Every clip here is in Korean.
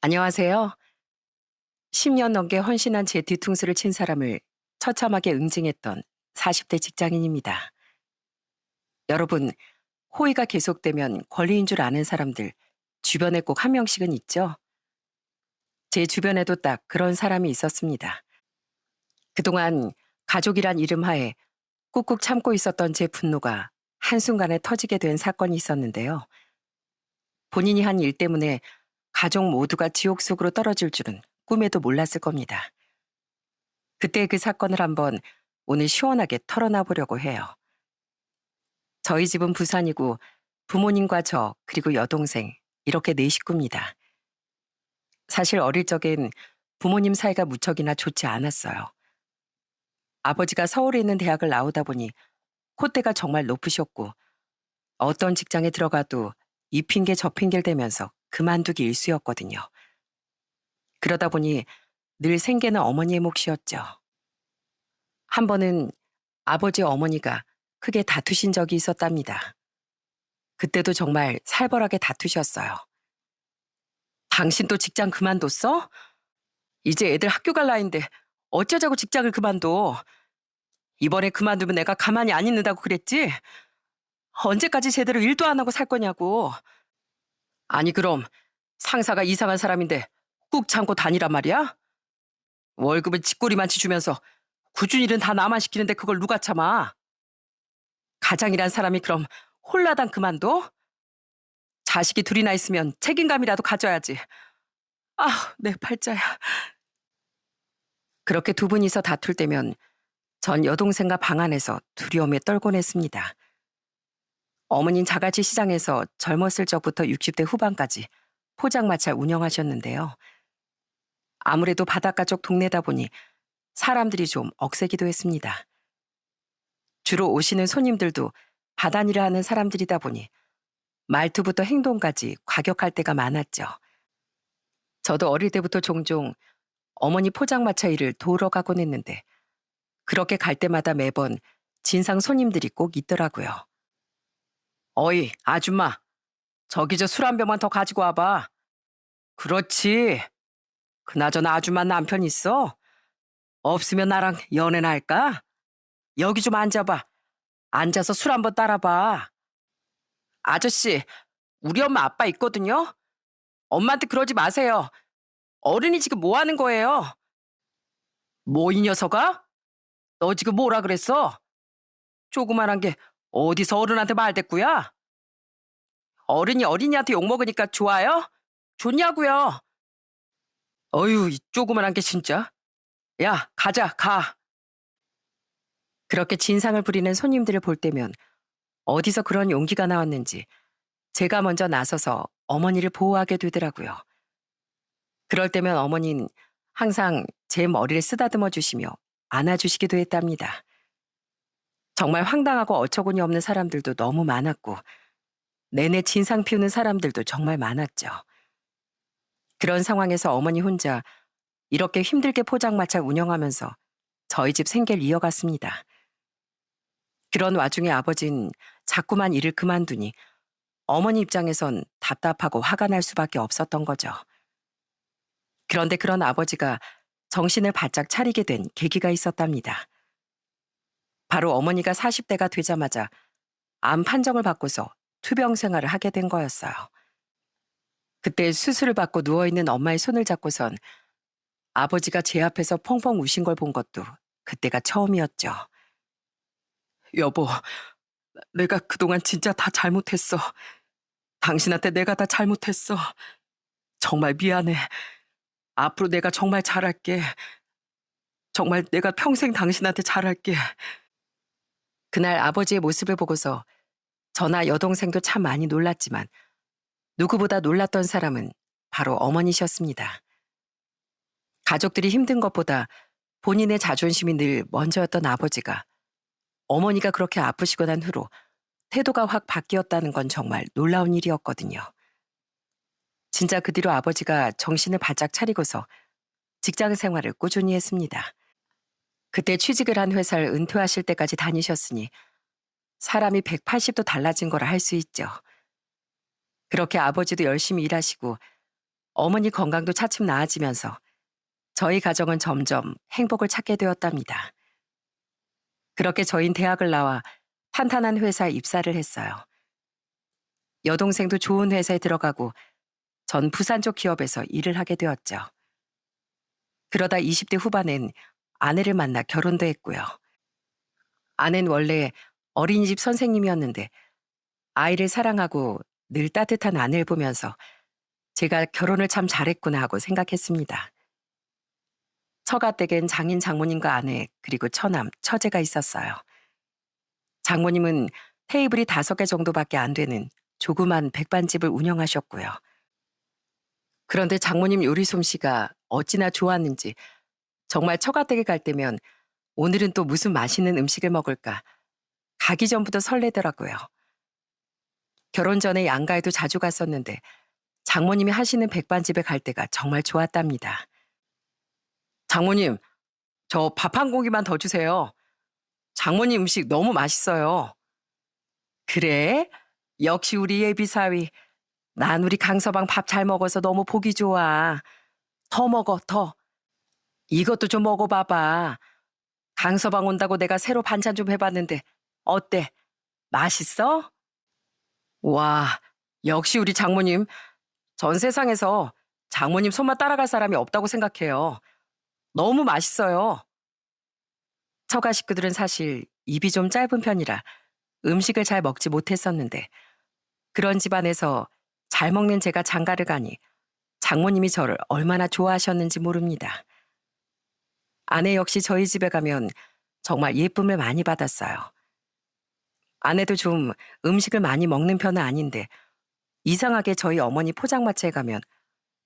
안녕하세요. 10년 넘게 헌신한 제 뒤통수를 친 사람을 처참하게 응징했던 40대 직장인입니다. 여러분, 호의가 계속되면 권리인 줄 아는 사람들 주변에 꼭 한 명씩은 있죠? 제 주변에도 딱 그런 사람이 있었습니다. 그동안 가족이란 이름 하에 꾹꾹 참고 있었던 제 분노가 한순간에 터지게 된 사건이 있었는데요. 본인이 한 일 때문에 가족 모두가 지옥 속으로 떨어질 줄은 꿈에도 몰랐을 겁니다. 그때 그 사건을 한번 오늘 시원하게 털어놔 보려고 해요. 저희 집은 부산이고 부모님과 저 그리고 여동생 이렇게 네 식구입니다. 사실 어릴 적엔 부모님 사이가 무척이나 좋지 않았어요. 아버지가 서울에 있는 대학을 나오다 보니 콧대가 정말 높으셨고 어떤 직장에 들어가도 이 핑계 저 핑계를 대면서 그만두기 일쑤였거든요. 그러다 보니 늘 생계는 어머니의 몫이었죠. 한 번은 아버지 어머니가 크게 다투신 적이 있었답니다. 그때도 정말 살벌하게 다투셨어요. 당신도 직장 그만뒀어? 이제 애들 학교 갈 나이인데 어쩌자고 직장을 그만둬. 이번에 그만두면 내가 가만히 안 있는다고 그랬지? 언제까지 제대로 일도 안 하고 살 거냐고. 아니 그럼 상사가 이상한 사람인데 꾹 참고 다니란 말이야? 월급은 쥐꼬리만치 주면서 굳은 일은 다 나만 시키는데 그걸 누가 참아? 가장이란 사람이 그럼 홀라당 그만둬? 자식이 둘이나 있으면 책임감이라도 가져야지. 아, 내 팔자야. 그렇게 두 분이서 다툴 때면 전 여동생과 방 안에서 두려움에 떨곤 했습니다. 어머닌 자갈치 시장에서 젊었을 적부터 60대 후반까지 포장마차를 운영하셨는데요. 아무래도 바닷가 쪽 동네다 보니 사람들이 좀 억세기도 했습니다. 주로 오시는 손님들도 바다일을 하는 사람들이다 보니 말투부터 행동까지 과격할 때가 많았죠. 저도 어릴 때부터 종종 어머니 포장마차 일을 도우러 가곤 했는데 그렇게 갈 때마다 매번 진상 손님들이 꼭 있더라고요. 어이, 아줌마. 저기 저 술 한 병만 더 가지고 와봐. 그렇지. 그나저나 아줌마 남편 있어? 없으면 나랑 연애나 할까? 여기 좀 앉아봐. 앉아서 술 한번 따라봐. 아저씨, 우리 엄마 아빠 있거든요? 엄마한테 그러지 마세요. 어른이 지금 뭐 하는 거예요? 뭐 이 녀석아? 너 지금 뭐라 그랬어? 조그만한 게 어디서 어른한테 말대꾸야? 어른이 어린이한테 욕먹으니까 좋아요? 좋냐고요? 어휴, 이 조그만한 게 진짜. 야, 가자, 가. 그렇게 진상을 부리는 손님들을 볼 때면 어디서 그런 용기가 나왔는지 제가 먼저 나서서 어머니를 보호하게 되더라고요. 그럴 때면 어머니는 항상 제 머리를 쓰다듬어 주시며 안아주시기도 했답니다. 정말 황당하고 어처구니 없는 사람들도 너무 많았고 내내 진상 피우는 사람들도 정말 많았죠. 그런 상황에서 어머니 혼자 이렇게 힘들게 포장마차 운영하면서 저희 집 생계를 이어갔습니다. 그런 와중에 아버진 자꾸만 일을 그만두니 어머니 입장에선 답답하고 화가 날 수밖에 없었던 거죠. 그런데 그런 아버지가 정신을 바짝 차리게 된 계기가 있었답니다. 바로 어머니가 40대가 되자마자 암 판정을 받고서 투병 생활을 하게 된 거였어요. 그때 수술을 받고 누워있는 엄마의 손을 잡고선 아버지가 제 앞에서 펑펑 우신 걸 본 것도 그때가 처음이었죠. 여보, 내가 그동안 진짜 다 잘못했어. 당신한테 내가 다 잘못했어. 정말 미안해. 앞으로 내가 정말 잘할게. 정말 내가 평생 당신한테 잘할게. 그날 아버지의 모습을 보고서 저나 여동생도 참 많이 놀랐지만 누구보다 놀랐던 사람은 바로 어머니셨습니다. 가족들이 힘든 것보다 본인의 자존심이 늘 먼저였던 아버지가 어머니가 그렇게 아프시고 난 후로 태도가 확 바뀌었다는 건 정말 놀라운 일이었거든요. 진짜 그 뒤로 아버지가 정신을 바짝 차리고서 직장 생활을 꾸준히 했습니다. 그때 취직을 한 회사를 은퇴하실 때까지 다니셨으니 사람이 180도 달라진 거라 할 수 있죠. 그렇게 아버지도 열심히 일하시고 어머니 건강도 차츰 나아지면서 저희 가정은 점점 행복을 찾게 되었답니다. 그렇게 저희는 대학을 나와 탄탄한 회사에 입사를 했어요. 여동생도 좋은 회사에 들어가고 전 부산 쪽 기업에서 일을 하게 되었죠. 그러다 20대 후반엔 아내를 만나 결혼도 했고요. 아내는 원래 어린이집 선생님이었는데 아이를 사랑하고 늘 따뜻한 아내를 보면서 제가 결혼을 참 잘했구나 하고 생각했습니다. 처가댁엔 장인 장모님과 아내 그리고 처남, 처제가 있었어요. 장모님은 테이블이 5개 정도밖에 안 되는 조그만 백반집을 운영하셨고요. 그런데 장모님 요리 솜씨가 어찌나 좋았는지 정말 처가댁에 갈 때면 오늘은 또 무슨 맛있는 음식을 먹을까 가기 전부터 설레더라고요. 결혼 전에 양가에도 자주 갔었는데 장모님이 하시는 백반집에 갈 때가 정말 좋았답니다. 장모님, 저 밥 한 공기만 더 주세요. 장모님 음식 너무 맛있어요. 그래? 역시 우리 예비사위. 난 우리 강서방 밥 잘 먹어서 너무 보기 좋아. 더 먹어, 더. 이것도 좀 먹어봐봐. 강서방 온다고 내가 새로 반찬 좀 해봤는데 어때? 맛있어? 와, 역시 우리 장모님. 전 세상에서 장모님 손맛 따라갈 사람이 없다고 생각해요. 너무 맛있어요. 처가 식구들은 사실 입이 좀 짧은 편이라 음식을 잘 먹지 못했었는데 그런 집안에서 잘 먹는 제가 장가를 가니 장모님이 저를 얼마나 좋아하셨는지 모릅니다. 아내 역시 저희 집에 가면 정말 예쁨을 많이 받았어요. 아내도 좀 음식을 많이 먹는 편은 아닌데 이상하게 저희 어머니 포장마차에 가면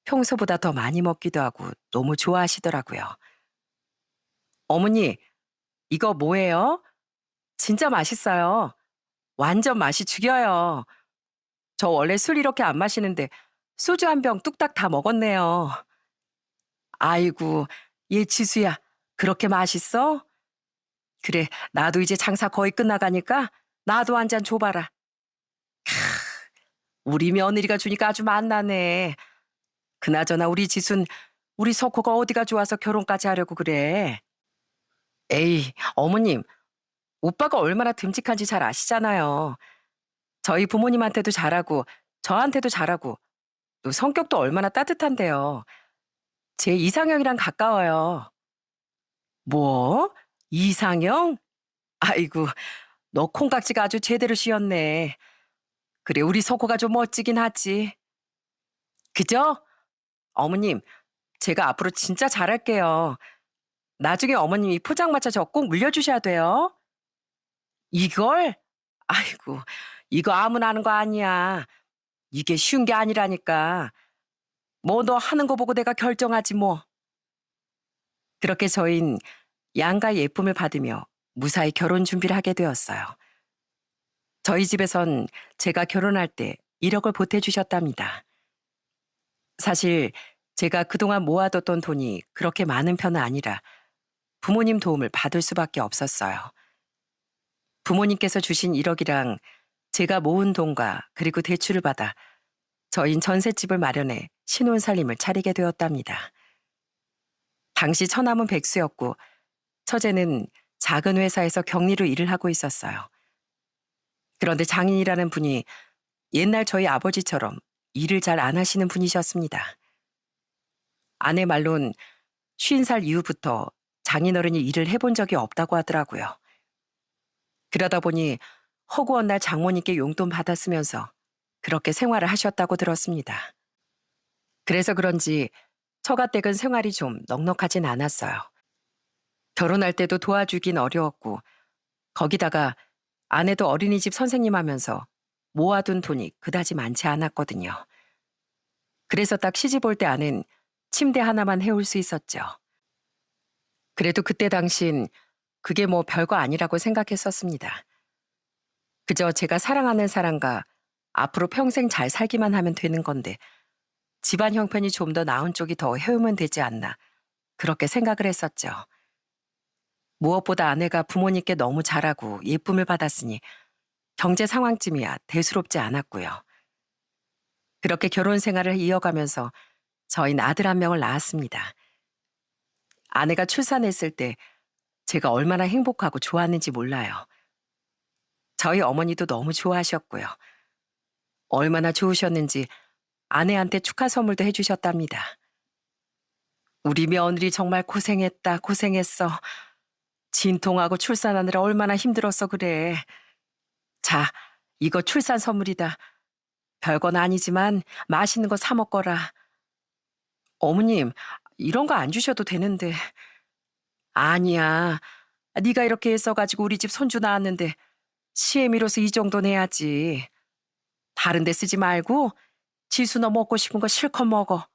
평소보다 더 많이 먹기도 하고 너무 좋아하시더라고요. 어머니, 이거 뭐예요? 진짜 맛있어요. 완전 맛이 죽여요. 저 원래 술 이렇게 안 마시는데 소주 한 병 뚝딱 다 먹었네요. 아이고, 얘 지수야, 그렇게 맛있어? 그래, 나도 이제 장사 거의 끝나가니까 나도 한 잔 줘봐라. 우리 며느리가 주니까 아주 맛나네. 그나저나 우리 지순, 우리 석호가 어디가 좋아서 결혼까지 하려고 그래. 에이, 어머님, 오빠가 얼마나 듬직한지 잘 아시잖아요. 저희 부모님한테도 잘하고 저한테도 잘하고 또 성격도 얼마나 따뜻한데요. 제 이상형이랑 가까워요. 뭐? 이상형? 아이고, 너 콩깍지가 아주 제대로 씌었네. 그래, 우리 석호가 좀 멋지긴 하지. 그죠? 어머님, 제가 앞으로 진짜 잘할게요. 나중에 어머님이 포장마차 저 꼭 물려주셔야 돼요. 이걸? 아이고, 이거 아무나 하는 거 아니야. 이게 쉬운 게 아니라니까. 뭐 너 하는 거 보고 내가 결정하지 뭐. 그렇게 저흰 양가의 예쁨을 받으며 무사히 결혼 준비를 하게 되었어요. 저희 집에선 제가 결혼할 때 1억을 보태주셨답니다. 사실 제가 그동안 모아뒀던 돈이 그렇게 많은 편은 아니라 부모님 도움을 받을 수밖에 없었어요. 부모님께서 주신 1억이랑 제가 모은 돈과 그리고 대출을 받아 저흰 전셋집을 마련해 신혼살림을 차리게 되었답니다. 당시 처남은 백수였고 처제는 작은 회사에서 격리로 일을 하고 있었어요. 그런데 장인이라는 분이 옛날 저희 아버지처럼 일을 잘 안 하시는 분이셨습니다. 아내 말론 50살 이후부터 장인어른이 일을 해본 적이 없다고 하더라고요. 그러다 보니 허구한 날 장모님께 용돈 받았으면서 그렇게 생활을 하셨다고 들었습니다. 그래서 그런지 처가댁은 생활이 좀 넉넉하진 않았어요. 결혼할 때도 도와주긴 어려웠고 거기다가 아내도 어린이집 선생님 하면서 모아둔 돈이 그다지 많지 않았거든요. 그래서 딱 시집 올 때 아는 침대 하나만 해올 수 있었죠. 그래도 그때 당신 그게 뭐 별거 아니라고 생각했었습니다. 그저 제가 사랑하는 사람과 앞으로 평생 잘 살기만 하면 되는 건데 집안 형편이 좀 더 나은 쪽이 더 해오면 되지 않나 그렇게 생각을 했었죠. 무엇보다 아내가 부모님께 너무 잘하고 예쁨을 받았으니 경제 상황쯤이야 대수롭지 않았고요. 그렇게 결혼 생활을 이어가면서 저희는 아들 한 명을 낳았습니다. 아내가 출산했을 때 제가 얼마나 행복하고 좋았는지 몰라요. 저희 어머니도 너무 좋아하셨고요. 얼마나 좋으셨는지 아내한테 축하 선물도 해주셨답니다. 우리 며느리 정말 고생했다, 고생했어. 진통하고 출산하느라 얼마나 힘들었어, 그래. 자, 이거 출산 선물이다. 별건 아니지만 맛있는 거 사 먹거라. 어머님, 이런 거 안 주셔도 되는데. 아니야. 네가 이렇게 애써가지고 우리 집 손주 낳았는데 시애미로서 이 정도 내야지. 다른 데 쓰지 말고 지수 너 먹고 싶은 거 실컷 먹어.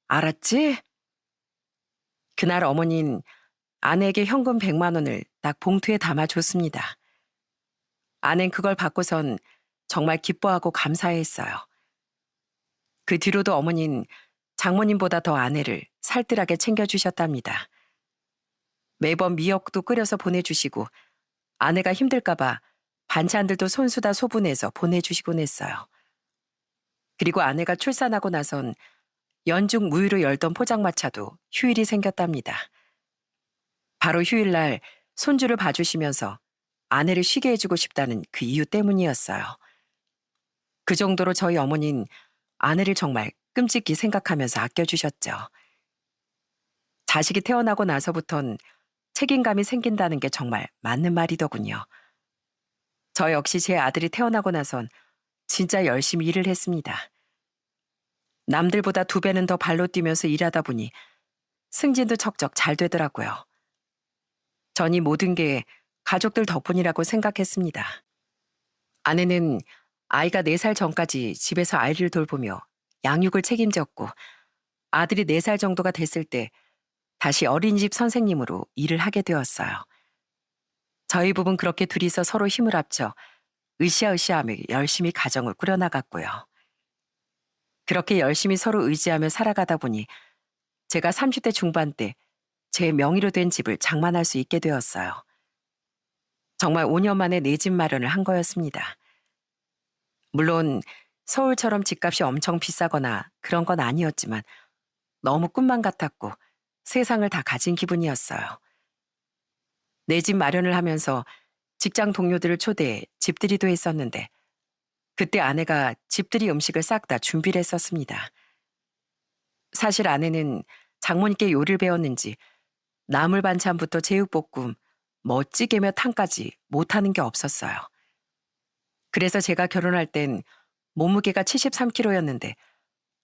알았지? 그날 어머니는 아내에게 현금 100만 원을 딱 봉투에 담아줬습니다. 아낸 그걸 받고선 정말 기뻐하고 감사했어요. 그 뒤로도 어머니는 장모님보다 더 아내를 살뜰하게 챙겨주셨답니다. 매번 미역도 끓여서 보내주시고 아내가 힘들까봐 반찬들도 손수다 소분해서 보내주시곤 했어요. 그리고 아내가 출산하고 나선 연중 무휴로 열던 포장마차도 휴일이 생겼답니다. 바로 휴일날 손주를 봐주시면서 아내를 쉬게 해주고 싶다는 그 이유 때문이었어요. 그 정도로 저희 어머니는 아내를 정말 끔찍히 생각하면서 아껴주셨죠. 자식이 태어나고 나서부턴 책임감이 생긴다는 게 정말 맞는 말이더군요. 저 역시 제 아들이 태어나고 나선 진짜 열심히 일을 했습니다. 남들보다 2배는 더 발로 뛰면서 일하다 보니 승진도 척척 잘 되더라고요. 전 이 모든 게 가족들 덕분이라고 생각했습니다. 아내는 아이가 4살 전까지 집에서 아이를 돌보며 양육을 책임졌고 아들이 4살 정도가 됐을 때 다시 어린이집 선생님으로 일을 하게 되었어요. 저희 부부는 그렇게 둘이서 서로 힘을 합쳐 으쌰으쌰하며 열심히 가정을 꾸려나갔고요. 그렇게 열심히 서로 의지하며 살아가다 보니 제가 30대 중반 때 제 명의로 된 집을 장만할 수 있게 되었어요. 정말 5년 만에 내 집 마련을 한 거였습니다. 물론 서울처럼 집값이 엄청 비싸거나 그런 건 아니었지만 너무 꿈만 같았고 세상을 다 가진 기분이었어요. 내 집 마련을 하면서 직장 동료들을 초대해 집들이도 했었는데 그때 아내가 집들이 음식을 싹 다 준비를 했었습니다. 사실 아내는 장모님께 요리를 배웠는지 나물 반찬부터 제육볶음, 찌개며 탕까지 못하는 게 없었어요. 그래서 제가 결혼할 땐 몸무게가 73kg였는데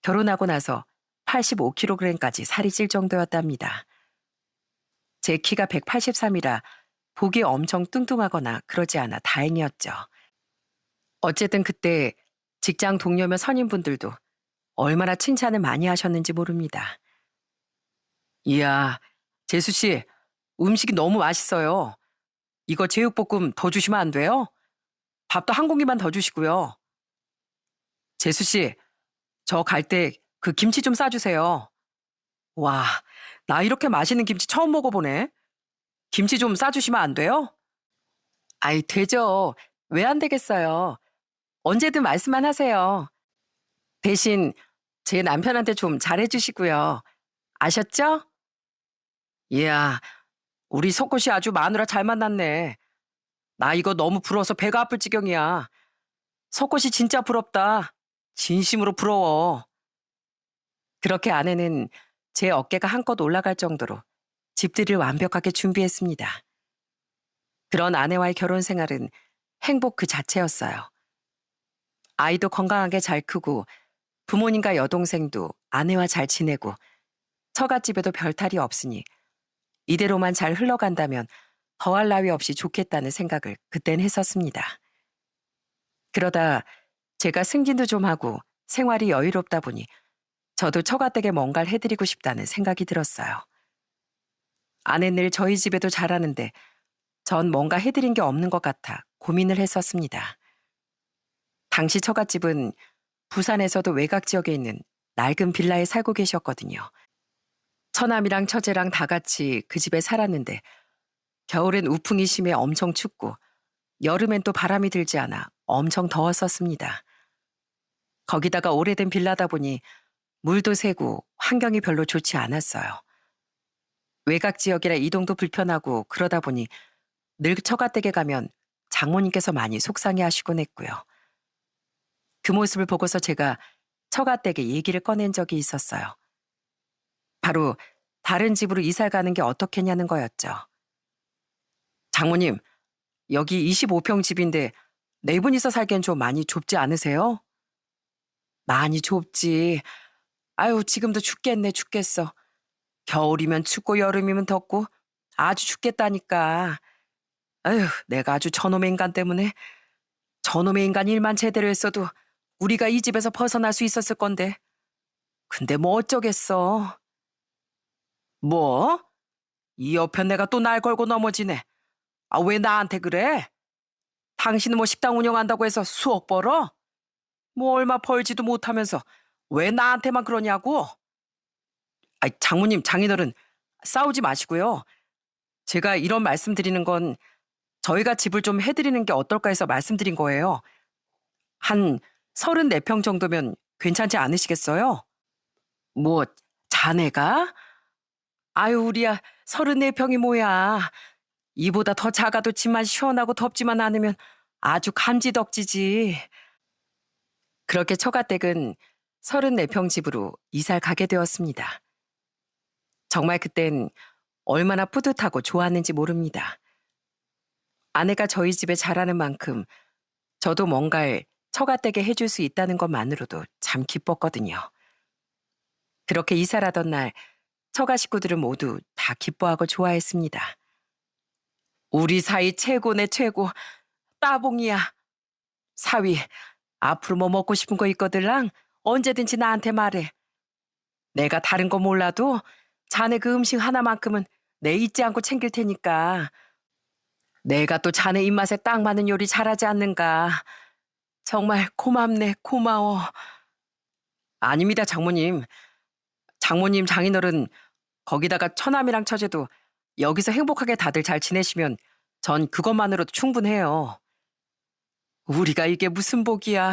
결혼하고 나서 85kg까지 살이 찔 정도였답니다. 제 키가 183이라 보기 엄청 뚱뚱하거나 그러지 않아 다행이었죠. 어쨌든 그때 직장 동료며 선임분들도 얼마나 칭찬을 많이 하셨는지 모릅니다. 이야, 재수 씨, 음식이 너무 맛있어요. 이거 제육볶음 더 주시면 안 돼요? 밥도 한 공기만 더 주시고요. 재수 씨, 저 갈 때 그 김치 좀 싸주세요. 와, 나 이렇게 맛있는 김치 처음 먹어보네. 김치 좀 싸주시면 안 돼요? 아이, 되죠. 왜 안 되겠어요. 언제든 말씀만 하세요. 대신 제 남편한테 좀 잘해주시고요. 아셨죠? 이야, 우리 석호 씨 아주 마누라 잘 만났네. 나 이거 너무 부러워서 배가 아플 지경이야. 석호 씨 진짜 부럽다. 진심으로 부러워. 그렇게 아내는 제 어깨가 한껏 올라갈 정도로 집들이를 완벽하게 준비했습니다. 그런 아내와의 결혼 생활은 행복 그 자체였어요. 아이도 건강하게 잘 크고 부모님과 여동생도 아내와 잘 지내고 처갓집에도 별탈이 없으니 이대로만 잘 흘러간다면 더할 나위 없이 좋겠다는 생각을 그땐 했었습니다. 그러다 제가 승진도 좀 하고 생활이 여유롭다 보니 저도 처가댁에 뭔가를 해드리고 싶다는 생각이 들었어요. 아내는 늘 저희 집에도 잘하는데 전 뭔가 해드린 게 없는 것 같아 고민을 했었습니다. 당시 처갓집은 부산에서도 외곽 지역에 있는 낡은 빌라에 살고 계셨거든요. 처남이랑 처제랑 다 같이 그 집에 살았는데 겨울엔 우풍이 심해 엄청 춥고 여름엔 또 바람이 들지 않아 엄청 더웠었습니다. 거기다가 오래된 빌라다 보니 물도 새고 환경이 별로 좋지 않았어요. 외곽 지역이라 이동도 불편하고 그러다 보니 늘 처가댁에 가면 장모님께서 많이 속상해 하시곤 했고요. 그 모습을 보고서 제가 처가댁에 얘기를 꺼낸 적이 있었어요. 바로 다른 집으로 이사 가는 게 어떻겠냐는 거였죠. 장모님, 여기 25평 집인데 네 분이서 살기엔 좀 많이 좁지 않으세요? 많이 좁지. 아유, 지금도 춥겠네, 춥겠어. 겨울이면 춥고 여름이면 덥고 아주 춥겠다니까. 아휴, 내가 아주 저놈의 인간 때문에 저놈의 인간 일만 제대로 했어도 우리가 이 집에서 벗어날 수 있었을 건데. 근데 뭐 어쩌겠어. 뭐? 이 옆에 내가 또 날 걸고 넘어지네. 아, 왜 나한테 그래? 당신은 뭐 식당 운영한다고 해서 수억 벌어? 뭐 얼마 벌지도 못하면서 왜 나한테만 그러냐고? 아이, 장모님, 장인어른 싸우지 마시고요. 제가 이런 말씀 드리는 건 저희가 집을 좀 해드리는 게 어떨까 해서 말씀드린 거예요. 한 34평 정도면 괜찮지 않으시겠어요? 뭐, 자네가? 아유, 우리야, 34평이 뭐야. 이보다 더 작아도 집만 시원하고 덥지만 않으면 아주 감지덕지지. 그렇게 처가댁은 34평 집으로 이사를 가게 되었습니다. 정말 그땐 얼마나 뿌듯하고 좋았는지 모릅니다. 아내가 저희 집에 잘하는 만큼 저도 뭔가를 처가댁에 해줄 수 있다는 것만으로도 참 기뻤거든요. 그렇게 이사를 하던 날 처가 식구들은 모두 다 기뻐하고 좋아했습니다. 우리 사이 최고네 최고. 따봉이야. 사위, 앞으로 뭐 먹고 싶은 거 있거들랑 언제든지 나한테 말해. 내가 다른 거 몰라도 자네 그 음식 하나만큼은 내 잊지 않고 챙길 테니까. 내가 또 자네 입맛에 딱 맞는 요리 잘하지 않는가. 정말 고맙네, 고마워. 아닙니다, 장모님. 장모님, 장인어른 거기다가 처남이랑 처제도 여기서 행복하게 다들 잘 지내시면 전 그것만으로도 충분해요. 우리가 이게 무슨 복이야.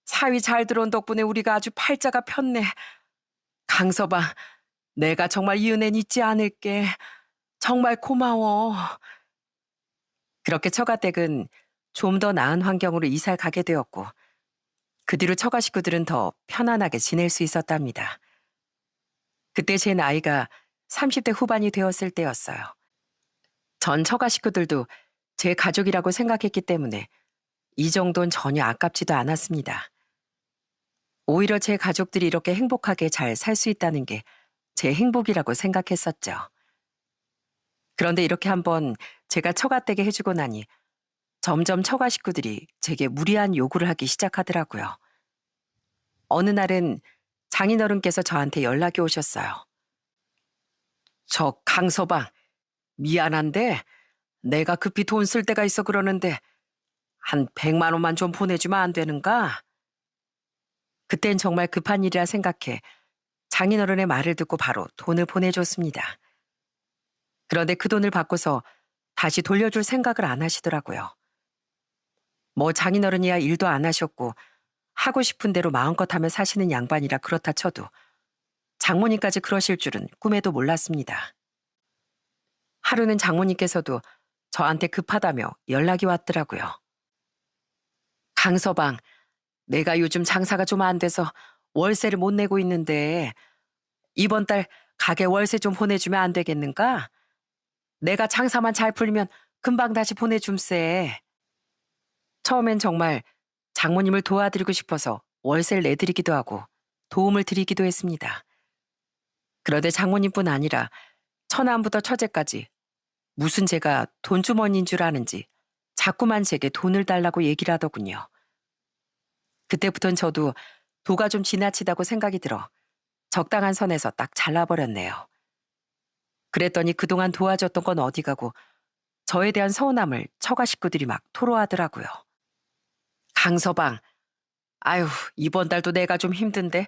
사위 잘 들어온 덕분에 우리가 아주 팔자가 폈네. 강서방, 내가 정말 이 은혜는 잊지 않을게. 정말 고마워. 그렇게 처가댁은 좀 더 나은 환경으로 이사를 가게 되었고 그 뒤로 처가 식구들은 더 편안하게 지낼 수 있었답니다. 그때 제 나이가 30대 후반이 되었을 때였어요. 전 처가 식구들도 제 가족이라고 생각했기 때문에 이 정도는 전혀 아깝지도 않았습니다. 오히려 제 가족들이 이렇게 행복하게 잘 살 수 있다는 게 제 행복이라고 생각했었죠. 그런데 이렇게 한번 제가 처가댁에 해주고 나니 점점 처가 식구들이 제게 무리한 요구를 하기 시작하더라고요. 어느 날은 장인어른께서 저한테 연락이 오셨어요. 저 강서방, 미안한데 내가 급히 돈 쓸 데가 있어 그러는데 한 100만 원만 좀 보내주면 안 되는가? 그땐 정말 급한 일이라 생각해 장인어른의 말을 듣고 바로 돈을 보내줬습니다. 그런데 그 돈을 받고서 다시 돌려줄 생각을 안 하시더라고요. 뭐 장인어른이야 일도 안 하셨고 하고 싶은 대로 마음껏 하며 사시는 양반이라 그렇다 쳐도 장모님까지 그러실 줄은 꿈에도 몰랐습니다. 하루는 장모님께서도 저한테 급하다며 연락이 왔더라고요. 강서방, 내가 요즘 장사가 좀 안 돼서 월세를 못 내고 있는데 이번 달 가게 월세 좀 보내주면 안 되겠는가? 내가 장사만 잘 풀리면 금방 다시 보내줌세. 처음엔 정말 장모님을 도와드리고 싶어서 월세를 내드리기도 하고 도움을 드리기도 했습니다. 그런데 장모님뿐 아니라 처남부터 처제까지 무슨 제가 돈주머니인 줄 아는지 자꾸만 제게 돈을 달라고 얘기를 하더군요. 그때부턴 저도 도가 좀 지나치다고 생각이 들어 적당한 선에서 딱 잘라버렸네요. 그랬더니 그동안 도와줬던 건 어디 가고 저에 대한 서운함을 처가 식구들이 막 토로하더라고요. 강서방, 아유, 이번 달도 내가 좀 힘든데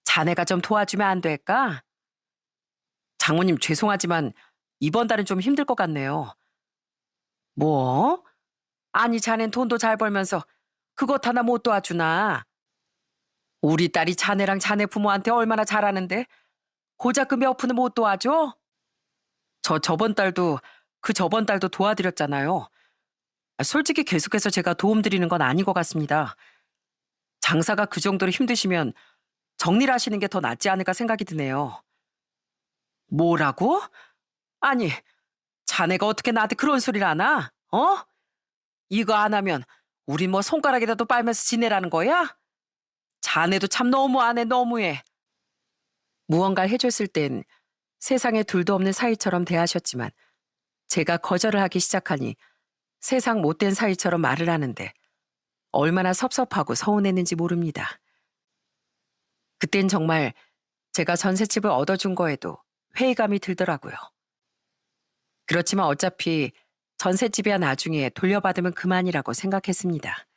자네가 좀 도와주면 안 될까? 장모님 죄송하지만 이번 달은 좀 힘들 것 같네요. 뭐? 아니 자넨 돈도 잘 벌면서 그것 하나 못 도와주나? 우리 딸이 자네랑 자네 부모한테 얼마나 잘하는데 고작 그 몇 푼을 못 도와줘? 저번 달도 그 저번 달도 도와드렸잖아요. 솔직히 계속해서 제가 도움드리는 건 아닌 것 같습니다. 장사가 그 정도로 힘드시면 정리를 하시는 게 더 낫지 않을까 생각이 드네요. 뭐라고? 아니, 자네가 어떻게 나한테 그런 소리를 하나? 어? 이거 안 하면 우리 뭐 손가락이라도 빨면서 지내라는 거야? 자네도 참 너무하네, 너무해. 무언가를 해줬을 땐 세상에 둘도 없는 사이처럼 대하셨지만 제가 거절을 하기 시작하니 세상 못된 사이처럼 말을 하는데 얼마나 섭섭하고 서운했는지 모릅니다. 그땐 정말 제가 전셋집을 얻어준 거에도 회의감이 들더라고요. 그렇지만 어차피 전셋집이야 나중에 돌려받으면 그만이라고 생각했습니다.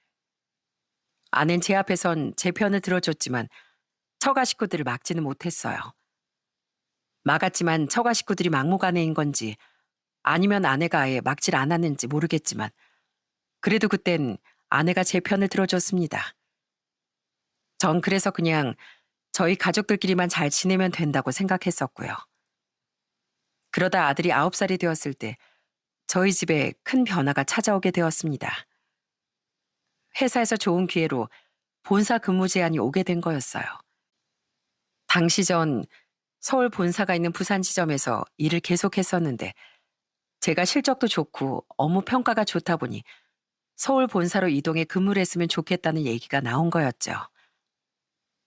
아낸 제 앞에선 제 편을 들어줬지만 처가 식구들을 막지는 못했어요. 막았지만 처가 식구들이 막무가내인 건지 아니면 아내가 아예 막질 않았는지 모르겠지만 그래도 그땐 아내가 제 편을 들어줬습니다. 전 그래서 그냥 저희 가족들끼리만 잘 지내면 된다고 생각했었고요. 그러다 아들이 9살이 되었을 때 저희 집에 큰 변화가 찾아오게 되었습니다. 회사에서 좋은 기회로 본사 근무 제안이 오게 된 거였어요. 당시 전 서울 본사가 있는 부산 지점에서 일을 계속했었는데 제가 실적도 좋고 업무 평가가 좋다 보니 서울 본사로 이동해 근무를 했으면 좋겠다는 얘기가 나온 거였죠.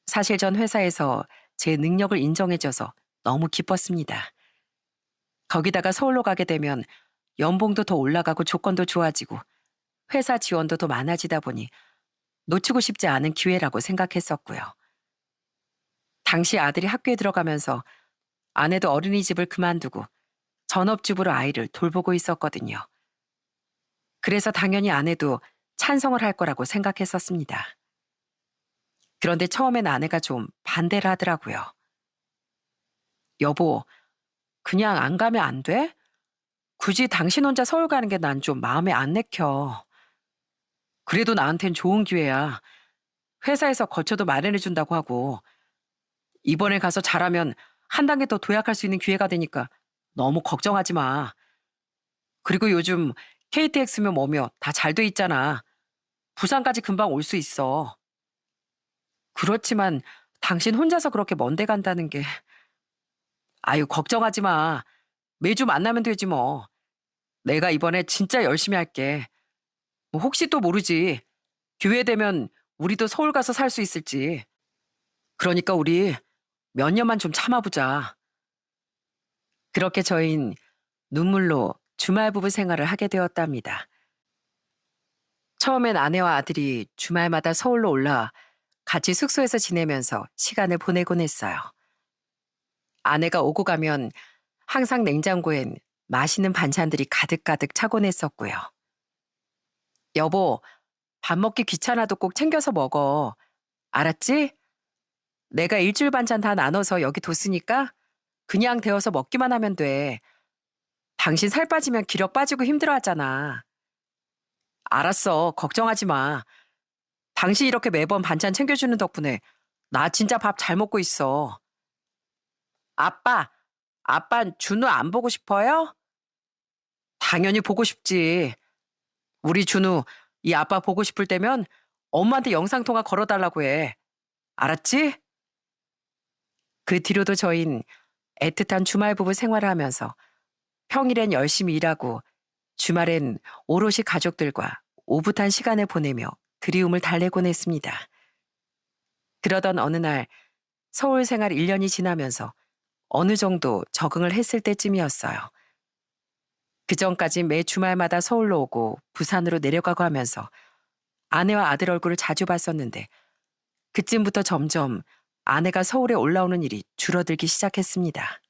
사실 전 회사에서 제 능력을 인정해줘서 너무 기뻤습니다. 거기다가 서울로 가게 되면 연봉도 더 올라가고 조건도 좋아지고 회사 지원도 더 많아지다 보니 놓치고 싶지 않은 기회라고 생각했었고요. 당시 아들이 학교에 들어가면서 아내도 어린이집을 그만두고 전업주부로 아이를 돌보고 있었거든요. 그래서 당연히 아내도 찬성을 할 거라고 생각했었습니다. 그런데 처음엔 아내가 좀 반대를 하더라고요. 여보, 그냥 안 가면 안 돼? 굳이 당신 혼자 서울 가는 게 난 좀 마음에 안 내켜. 그래도 나한텐 좋은 기회야. 회사에서 거처도 마련해준다고 하고 이번에 가서 잘하면 한 단계 더 도약할 수 있는 기회가 되니까 너무 걱정하지 마. 그리고 요즘 KTX면 뭐며 다 잘 돼 있잖아. 부산까지 금방 올 수 있어. 그렇지만 당신 혼자서 그렇게 먼데 간다는 게 아유 걱정하지 마. 매주 만나면 되지 뭐. 내가 이번에 진짜 열심히 할게. 뭐 혹시 또 모르지. 기회 되면 우리도 서울 가서 살 수 있을지. 그러니까 우리 몇 년만 좀 참아보자. 그렇게 저흰 눈물로 주말 부부 생활을 하게 되었답니다. 처음엔 아내와 아들이 주말마다 서울로 올라와 같이 숙소에서 지내면서 시간을 보내곤 했어요. 아내가 오고 가면 항상 냉장고엔 맛있는 반찬들이 가득가득 차곤 했었고요. 여보, 밥 먹기 귀찮아도 꼭 챙겨서 먹어. 알았지? 내가 일주일 반찬 다 나눠서 여기 뒀으니까 그냥 데워서 먹기만 하면 돼. 당신 살 빠지면 기력 빠지고 힘들어하잖아. 알았어. 걱정하지 마. 당신 이렇게 매번 반찬 챙겨주는 덕분에 나 진짜 밥 잘 먹고 있어. 아빠 준우 안 보고 싶어요? 당연히 보고 싶지. 우리 준우 이 아빠 보고 싶을 때면 엄마한테 영상통화 걸어달라고 해. 알았지? 그 뒤로도 저흰 애틋한 주말 부부 생활을 하면서 평일엔 열심히 일하고 주말엔 오롯이 가족들과 오붓한 시간을 보내며 그리움을 달래곤 했습니다. 그러던 어느 날 서울 생활 1년이 지나면서 어느 정도 적응을 했을 때쯤이었어요. 그전까지 매 주말마다 서울로 오고 부산으로 내려가고 하면서 아내와 아들 얼굴을 자주 봤었는데 그쯤부터 점점 아내가 서울에 올라오는 일이 줄어들기 시작했습니다.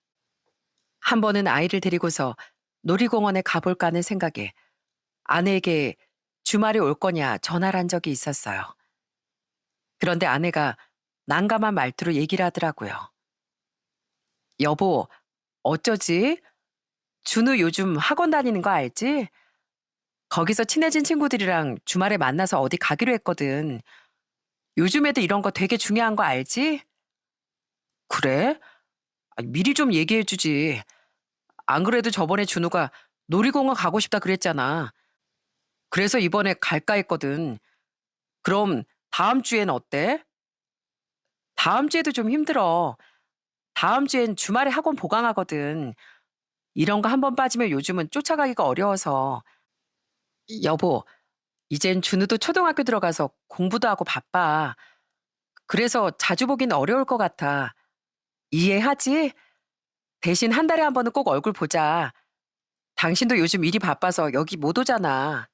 한 번은 아이를 데리고서 놀이공원에 가볼까 하는 생각에 아내에게 주말에 올 거냐 전화를 한 적이 있었어요. 그런데 아내가 난감한 말투로 얘기를 하더라고요. 여보, 어쩌지? 준우 요즘 학원 다니는 거 알지? 거기서 친해진 친구들이랑 주말에 만나서 어디 가기로 했거든. 요즘 애들 이런 거 되게 중요한 거 알지? 그래? 아니, 미리 좀 얘기해 주지. 안 그래도 저번에 준우가 놀이공원 가고 싶다 그랬잖아. 그래서 이번에 갈까 했거든. 그럼 다음 주엔 어때? 다음 주에도 좀 힘들어. 다음 주엔 주말에 학원 보강하거든. 이런 거 한 번 빠지면 요즘은 쫓아가기가 어려워서. 여보, 이젠 준우도 초등학교 들어가서 공부도 하고 바빠. 그래서 자주 보긴 어려울 것 같아. 이해하지? 대신 한 달에 한 번은 꼭 얼굴 보자. 당신도 요즘 일이 바빠서 여기 못 오잖아.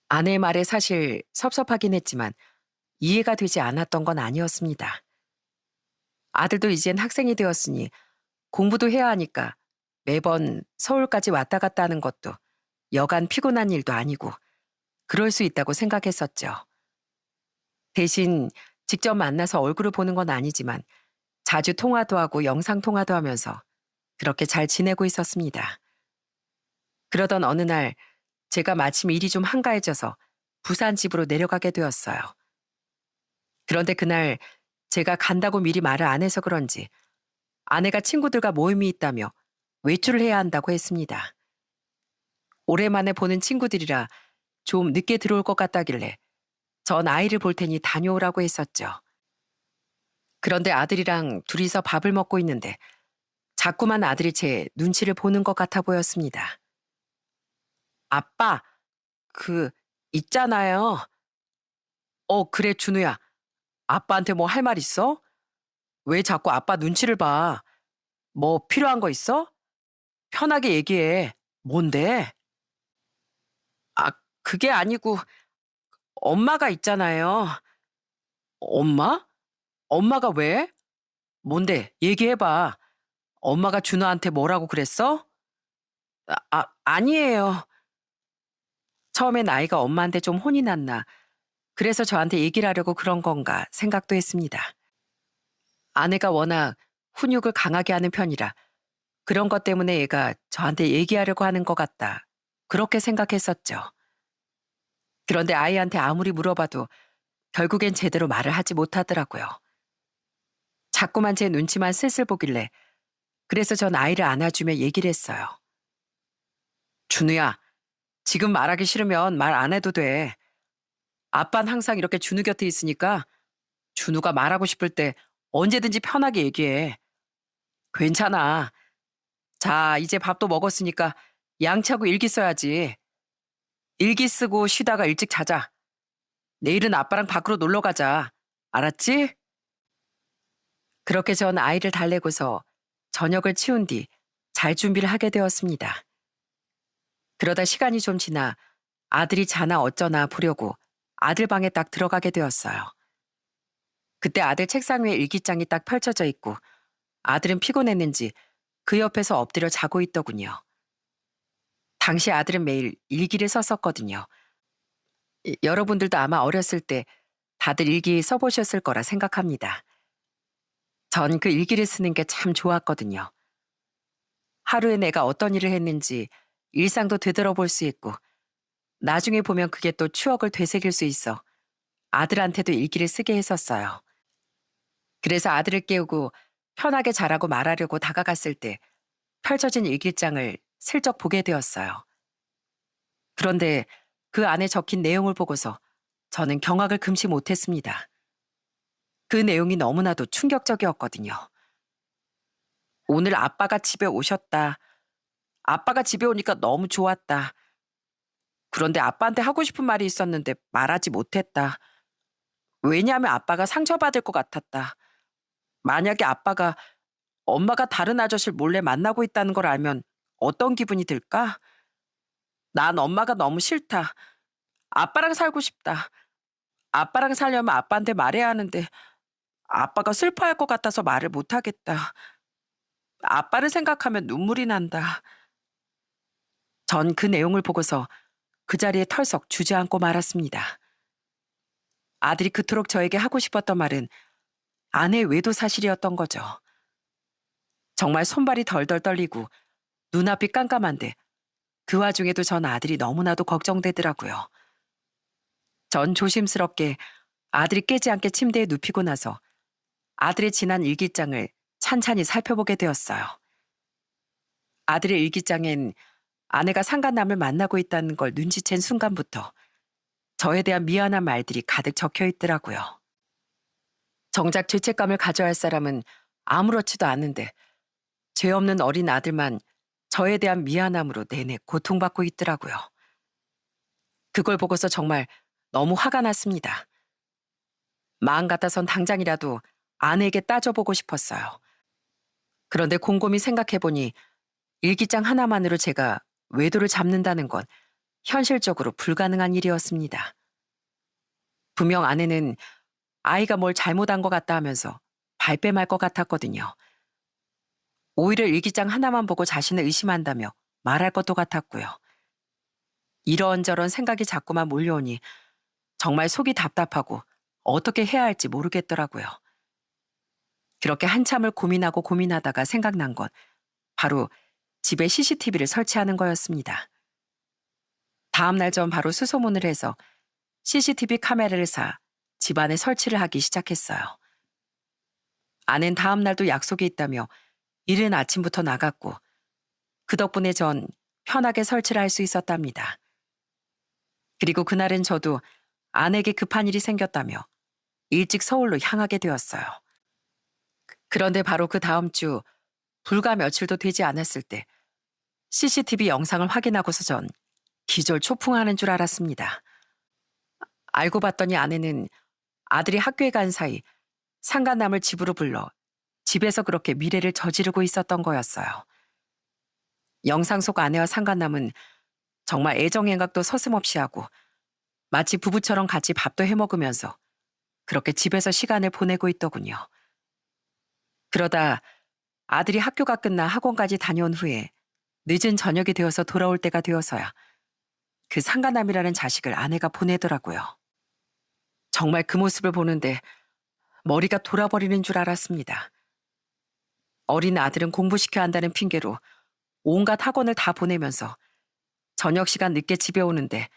아내의 말에 사실 섭섭하긴 했지만 이해가 되지 않았던 건 아니었습니다. 아들도 이젠 학생이 되었으니 공부도 해야 하니까 매번 서울까지 왔다 갔다 하는 것도 여간 피곤한 일도 아니고 그럴 수 있다고 생각했었죠. 대신 직접 만나서 얼굴을 보는 건 아니지만 자주 통화도 하고 영상 통화도 하면서 그렇게 잘 지내고 있었습니다. 그러던 어느 날 제가 마침 일이 좀 한가해져서 부산 집으로 내려가게 되었어요. 그런데 그날 제가 간다고 미리 말을 안 해서 그런지 아내가 친구들과 모임이 있다며 외출을 해야 한다고 했습니다. 오랜만에 보는 친구들이라 좀 늦게 들어올 것 같다길래 전 아이를 볼 테니 다녀오라고 했었죠. 그런데 아들이랑 둘이서 밥을 먹고 있는데 자꾸만 아들이 제 눈치를 보는 것 같아 보였습니다. 아빠, 그, 있잖아요. 그래, 준우야. 아빠한테 뭐 할 말 있어? 왜 자꾸 아빠 눈치를 봐? 뭐 필요한 거 있어? 편하게 얘기해. 뭔데? 아, 그게 아니고 엄마가 있잖아요. 엄마? 엄마가 왜? 뭔데? 얘기해봐. 엄마가 준우한테 뭐라고 그랬어? 아니에요. 처음엔 아이가 엄마한테 좀 혼이 났나. 그래서 저한테 얘기를 하려고 그런 건가 생각도 했습니다. 아내가 워낙 훈육을 강하게 하는 편이라 그런 것 때문에 얘가 저한테 얘기하려고 하는 것 같다. 그렇게 생각했었죠. 그런데 아이한테 아무리 물어봐도 결국엔 제대로 말을 하지 못하더라고요. 자꾸만 제 눈치만 슬슬 보길래 그래서 전 아이를 안아주며 얘기를 했어요. 준우야, 지금 말하기 싫으면 말 안 해도 돼. 아빠는 항상 이렇게 준우 곁에 있으니까 준우가 말하고 싶을 때 언제든지 편하게 얘기해. 괜찮아. 자, 이제 밥도 먹었으니까 양치하고 일기 써야지. 일기 쓰고 쉬다가 일찍 자자. 내일은 아빠랑 밖으로 놀러 가자. 알았지? 그렇게 전 아이를 달래고서 저녁을 치운 뒤 잘 준비를 하게 되었습니다. 그러다 시간이 좀 지나 아들이 자나 어쩌나 보려고 아들 방에 딱 들어가게 되었어요. 그때 아들 책상 위에 일기장이 딱 펼쳐져 있고 아들은 피곤했는지 그 옆에서 엎드려 자고 있더군요. 당시 아들은 매일 일기를 썼었거든요. 여러분들도 아마 어렸을 때 다들 일기 써보셨을 거라 생각합니다. 전 그 일기를 쓰는 게 참 좋았거든요. 하루에 내가 어떤 일을 했는지 일상도 되돌아볼 수 있고 나중에 보면 그게 또 추억을 되새길 수 있어 아들한테도 일기를 쓰게 했었어요. 그래서 아들을 깨우고 편하게 자라고 말하려고 다가갔을 때 펼쳐진 일기장을 슬쩍 보게 되었어요. 그런데 그 안에 적힌 내용을 보고서 저는 경악을 금치 못했습니다. 그 내용이 너무나도 충격적이었거든요. 오늘 아빠가 집에 오셨다. 아빠가 집에 오니까 너무 좋았다. 그런데 아빠한테 하고 싶은 말이 있었는데 말하지 못했다. 왜냐하면 아빠가 상처받을 것 같았다. 만약에 아빠가 엄마가 다른 아저씨를 몰래 만나고 있다는 걸 알면 어떤 기분이 들까? 난 엄마가 너무 싫다. 아빠랑 살고 싶다. 아빠랑 살려면 아빠한테 말해야 하는데 아빠가 슬퍼할 것 같아서 말을 못하겠다. 아빠를 생각하면 눈물이 난다. 전 그 내용을 보고서 그 자리에 털썩 주저앉고 말았습니다. 아들이 그토록 저에게 하고 싶었던 말은 아내의 외도 사실이었던 거죠. 정말 손발이 덜덜 떨리고 눈앞이 깜깜한데 그 와중에도 전 아들이 너무나도 걱정되더라고요. 전 조심스럽게 아들이 깨지 않게 침대에 눕히고 나서 아들의 지난 일기장을 찬찬히 살펴보게 되었어요. 아들의 일기장엔 아내가 상간남을 만나고 있다는 걸 눈치챈 순간부터 저에 대한 미안한 말들이 가득 적혀 있더라고요. 정작 죄책감을 가져야 할 사람은 아무렇지도 않은데 죄 없는 어린 아들만 저에 대한 미안함으로 내내 고통받고 있더라고요. 그걸 보고서 정말 너무 화가 났습니다. 마음 같아선 당장이라도 아내에게 따져보고 싶었어요. 그런데 곰곰이 생각해보니 일기장 하나만으로 제가 외도를 잡는다는 건 현실적으로 불가능한 일이었습니다. 분명 아내는 아이가 뭘 잘못한 것 같다 하면서 발뺌할 것 같았거든요. 오히려 일기장 하나만 보고 자신을 의심한다며 말할 것도 같았고요. 이런저런 생각이 자꾸만 몰려오니 정말 속이 답답하고 어떻게 해야 할지 모르겠더라고요. 그렇게 한참을 고민하고 고민하다가 생각난 건 바로 집에 CCTV를 설치하는 거였습니다. 다음 날 전 바로 수소문을 해서 CCTV 카메라를 사 집안에 설치를 하기 시작했어요. 아낸 다음 날도 약속이 있다며 이른 아침부터 나갔고 그 덕분에 전 편하게 설치를 할 수 있었답니다. 그리고 그날은 저도 아내에게 급한 일이 생겼다며 일찍 서울로 향하게 되었어요. 그런데 바로 그 다음 주 불과 며칠도 되지 않았을 때 CCTV 영상을 확인하고서 전 기절초풍하는 줄 알았습니다. 알고 봤더니 아내는 아들이 학교에 간 사이 상간남을 집으로 불러 집에서 그렇게 미래를 저지르고 있었던 거였어요. 영상 속 아내와 상간남은 정말 애정행각도 서슴없이 하고 마치 부부처럼 같이 밥도 해먹으면서 그렇게 집에서 시간을 보내고 있더군요. 그러다 아들이 학교가 끝나 학원까지 다녀온 후에 늦은 저녁이 되어서 돌아올 때가 되어서야 그 상간남이라는 자식을 아내가 보내더라고요. 정말 그 모습을 보는데 머리가 돌아버리는 줄 알았습니다. 어린 아들은 공부시켜야 한다는 핑계로 온갖 학원을 다 보내면서 저녁 시간 늦게 집에 오는데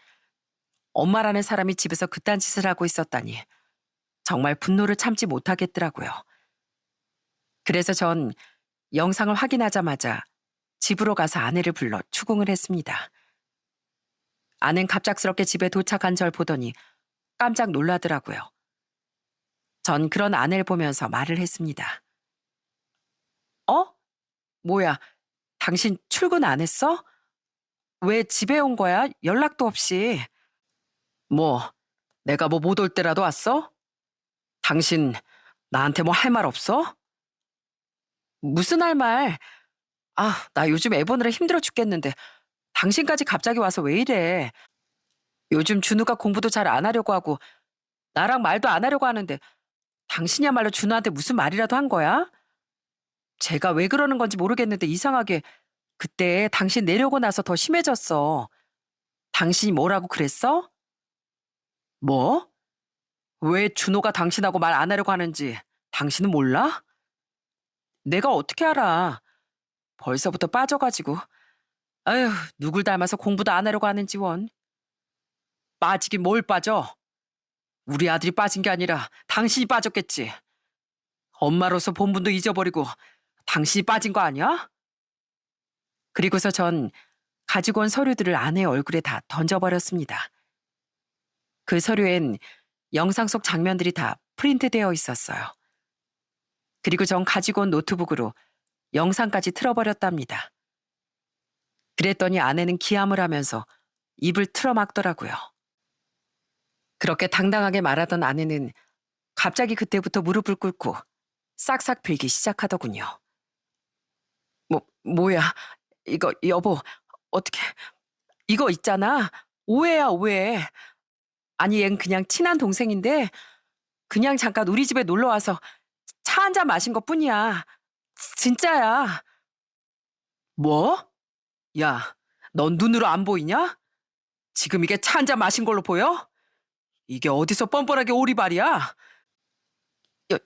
엄마라는 사람이 집에서 그딴 짓을 하고 있었다니 정말 분노를 참지 못하겠더라고요. 그래서 전 영상을 확인하자마자 집으로 가서 아내를 불러 추궁을 했습니다. 아내는 갑작스럽게 집에 도착한 절 보더니 깜짝 놀라더라고요. 전 그런 아내를 보면서 말을 했습니다. 어? 뭐야, 당신 출근 안 했어? 왜 집에 온 거야? 연락도 없이. 뭐, 내가 뭐 못 올 때라도 왔어? 당신 나한테 뭐 할 말 없어? 무슨 할 말? 아, 나 요즘 애 보느라 힘들어 죽겠는데 당신까지 갑자기 와서 왜 이래? 요즘 준우가 공부도 잘 안 하려고 하고 나랑 말도 안 하려고 하는데 당신이야말로 준우한테 무슨 말이라도 한 거야? 제가 왜 그러는 건지 모르겠는데 이상하게 그때 당신 내려오고 나서 더 심해졌어. 당신이 뭐라고 그랬어? 뭐? 왜 준호가 당신하고 말 안 하려고 하는지 당신은 몰라? 내가 어떻게 알아? 벌써부터 빠져가지고. 아휴, 누굴 닮아서 공부도 안 하려고 하는지 원. 빠지긴 뭘 빠져? 우리 아들이 빠진 게 아니라 당신이 빠졌겠지. 엄마로서 본분도 잊어버리고 당신이 빠진 거 아니야? 그리고서 전 가지고 온 서류들을 아내의 얼굴에 다 던져버렸습니다. 그 서류엔 영상 속 장면들이 다 프린트되어 있었어요. 그리고 전 가지고 온 노트북으로 영상까지 틀어버렸답니다. 그랬더니 아내는 기함을 하면서 입을 틀어막더라고요. 그렇게 당당하게 말하던 아내는 갑자기 그때부터 무릎을 꿇고 싹싹 빌기 시작하더군요. 뭐야, 이거 여보, 어떻게, 이거 있잖아. 오해야, 오해. 아니, 얜 그냥 친한 동생인데 그냥 잠깐 우리 집에 놀러 와서 차 한 잔 마신 것뿐이야. 진짜야. 뭐? 야, 넌 눈으로 안 보이냐? 지금 이게 차 한 잔 마신 걸로 보여? 이게 어디서 뻔뻔하게 오리발이야?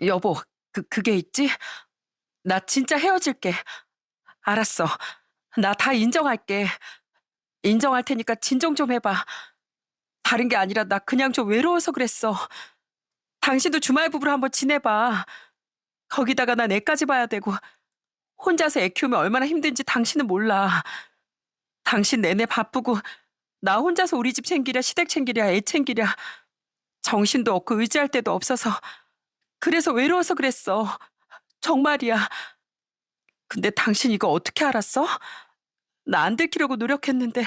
여보, 그게 있지? 나 진짜 헤어질게. 알았어. 나 다 인정할게. 인정할 테니까 진정 좀 해봐. 다른 게 아니라 나 그냥 좀 외로워서 그랬어. 당신도 주말 부부로 한번 지내봐. 거기다가 난 애까지 봐야 되고 혼자서 애 키우면 얼마나 힘든지 당신은 몰라. 당신 내내 바쁘고 나 혼자서 우리 집 챙기랴 시댁 챙기랴 애 챙기랴 정신도 없고 의지할 데도 없어서 그래서 외로워서 그랬어. 정말이야. 근데 당신 이거 어떻게 알았어? 나 안 들키려고 노력했는데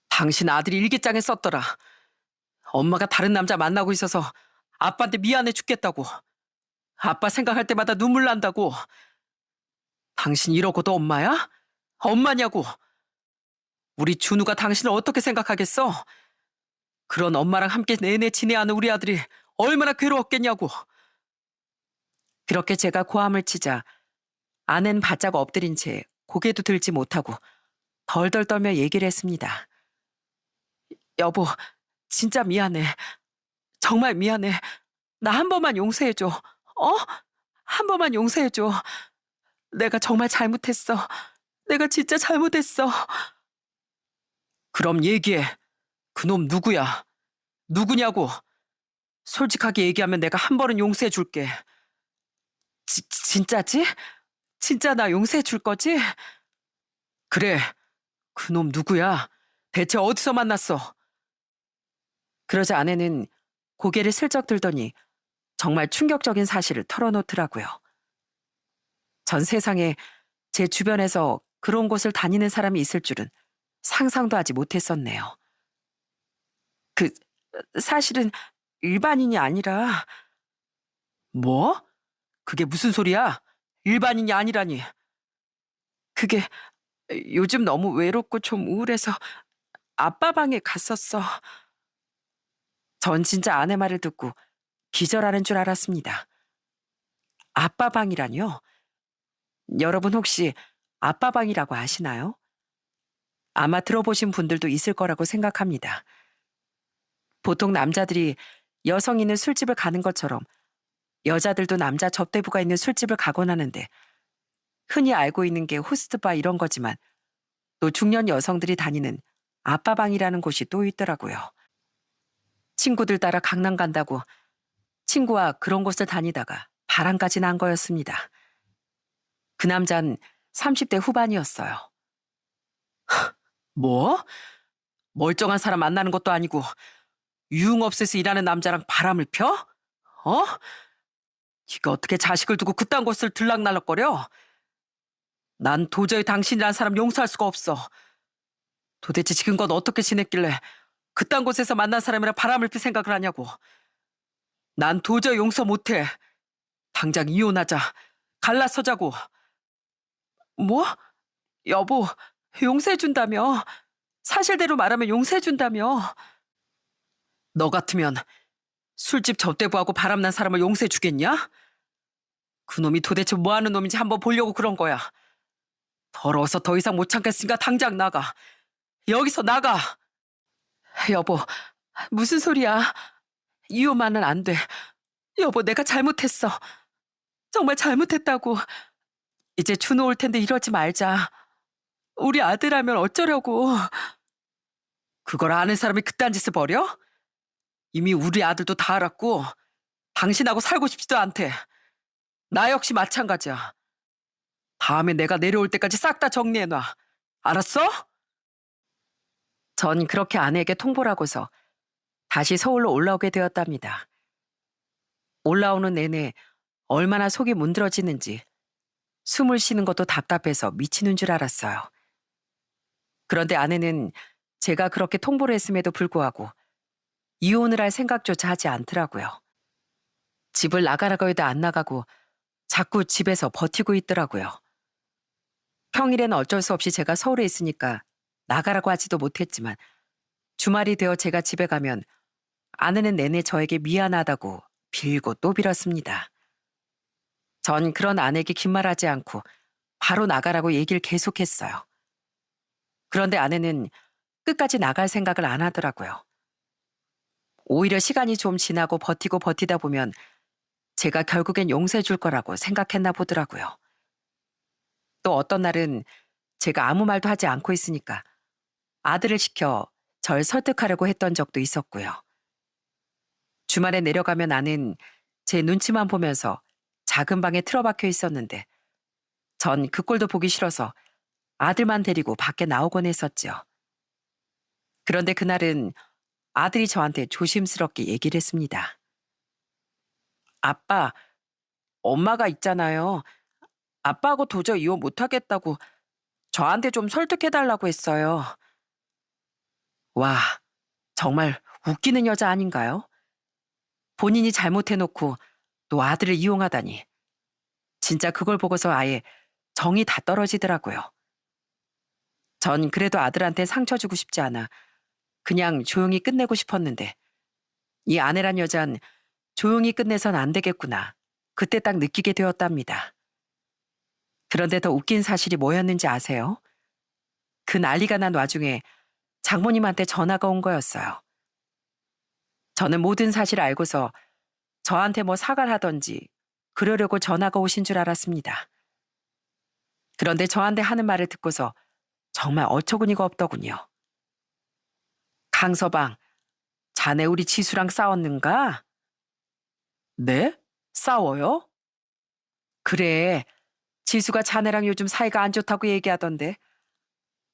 당신 아들이 일기장에 썼더라. 엄마가 다른 남자 만나고 있어서 아빠한테 미안해 죽겠다고. 아빠 생각할 때마다 눈물 난다고. 당신 이러고도 엄마야? 엄마냐고. 우리 준우가 당신을 어떻게 생각하겠어? 그런 엄마랑 함께 내내 지내야 하는 우리 아들이 얼마나 괴로웠겠냐고. 그렇게 제가 고함을 치자 아내는 바짝 엎드린 채 고개도 들지 못하고 덜덜 떨며 얘기를 했습니다. 여보, 진짜 미안해. 정말 미안해. 나 한 번만 용서해줘. 어? 한 번만 용서해줘. 내가 정말 잘못했어. 내가 진짜 잘못했어. 그럼 얘기해. 그놈 누구야? 누구냐고. 솔직하게 얘기하면 내가 한 번은 용서해 줄게. 진짜지? 진짜 나 용서해 줄 거지? 그래. 그놈 누구야? 대체 어디서 만났어? 그러자 아내는 고개를 슬쩍 들더니 정말 충격적인 사실을 털어놓더라고요. 전 세상에 제 주변에서 그런 곳을 다니는 사람이 있을 줄은 상상도 하지 못했었네요. 그, 사실은 일반인이 아니라. 뭐? 그게 무슨 소리야? 일반인이 아니라니. 그게 요즘 너무 외롭고 좀 우울해서 아빠 방에 갔었어. 전 진짜 아내 말을 듣고 기절하는 줄 알았습니다. 아빠 방이라뇨? 여러분 혹시 아빠 방이라고 아시나요? 아마 들어보신 분들도 있을 거라고 생각합니다. 보통 남자들이 여성이 있는 술집을 가는 것처럼 여자들도 남자 접대부가 있는 술집을 가곤 하는데 흔히 알고 있는 게 호스트바 이런 거지만 또 중년 여성들이 다니는 아빠방이라는 곳이 또 있더라고요. 친구들 따라 강남 간다고 친구와 그런 곳을 다니다가 바람까지 난 거였습니다. 그 남잔 30대 후반이었어요. 뭐? 멀쩡한 사람 만나는 것도 아니고 유흥업소에서 일하는 남자랑 바람을 펴? 어? 네가 어떻게 자식을 두고 그딴 곳을 들락날락거려? 난 도저히 당신이란 사람 용서할 수가 없어. 도대체 지금껏 어떻게 지냈길래 그딴 곳에서 만난 사람이랑 바람을 필 생각을 하냐고. 난 도저히 용서 못해. 당장 이혼하자. 갈라서자고. 뭐? 여보, 용서해준다며. 사실대로 말하면 용서해준다며. 너 같으면 술집 접대부하고 바람난 사람을 용서해주겠냐? 그놈이 도대체 뭐하는 놈인지 한번 보려고 그런 거야. 더러워서 더 이상 못 참겠으니까 당장 나가. 여기서 나가. 여보, 무슨 소리야. 이혼만은 안 돼. 여보, 내가 잘못했어. 정말 잘못했다고. 이제 준호 올 텐데 이러지 말자. 우리 아들하면 어쩌려고. 그걸 아는 사람이 그딴 짓을 벌여? 이미 우리 아들도 다 알았고 당신하고 살고 싶지도 않대. 나 역시 마찬가지야. 다음에 내가 내려올 때까지 싹 다 정리해놔. 알았어? 전 그렇게 아내에게 통보를 하고서 다시 서울로 올라오게 되었답니다. 올라오는 내내 얼마나 속이 문드러지는지 숨을 쉬는 것도 답답해서 미치는 줄 알았어요. 그런데 아내는 제가 그렇게 통보를 했음에도 불구하고 이혼을 할 생각조차 하지 않더라고요. 집을 나가라고 해도 안 나가고 자꾸 집에서 버티고 있더라고요. 평일에는 어쩔 수 없이 제가 서울에 있으니까 나가라고 하지도 못했지만 주말이 되어 제가 집에 가면 아내는 내내 저에게 미안하다고 빌고 또 빌었습니다. 전 그런 아내에게 긴 말하지 않고 바로 나가라고 얘기를 계속했어요. 그런데 아내는 끝까지 나갈 생각을 안 하더라고요. 오히려 시간이 좀 지나고 버티고 버티다 보면 제가 결국엔 용서해 줄 거라고 생각했나 보더라고요. 또 어떤 날은 제가 아무 말도 하지 않고 있으니까 아들을 시켜 절 설득하려고 했던 적도 있었고요. 주말에 내려가면 아는 제 눈치만 보면서 작은 방에 틀어박혀 있었는데 전 그 꼴도 보기 싫어서 아들만 데리고 밖에 나오곤 했었죠. 그런데 그날은 아들이 저한테 조심스럽게 얘기를 했습니다. 아빠, 엄마가 있잖아요. 아빠하고 도저히 이혼 못하겠다고 저한테 좀 설득해달라고 했어요. 와, 정말 웃기는 여자 아닌가요? 본인이 잘못해놓고 또 아들을 이용하다니. 진짜 그걸 보고서 아예 정이 다 떨어지더라고요. 전 그래도 아들한테 상처 주고 싶지 않아 그냥 조용히 끝내고 싶었는데 이 아내란 여잔 조용히 끝내선 안 되겠구나. 그때 딱 느끼게 되었답니다. 그런데 더 웃긴 사실이 뭐였는지 아세요? 그 난리가 난 와중에 장모님한테 전화가 온 거였어요. 저는 모든 사실을 알고서 저한테 뭐 사과를 하던지 그러려고 전화가 오신 줄 알았습니다. 그런데 저한테 하는 말을 듣고서 정말 어처구니가 없더군요. 강서방, 자네 우리 지수랑 싸웠는가? 네? 싸워요? 그래, 지수가 자네랑 요즘 사이가 안 좋다고 얘기하던데.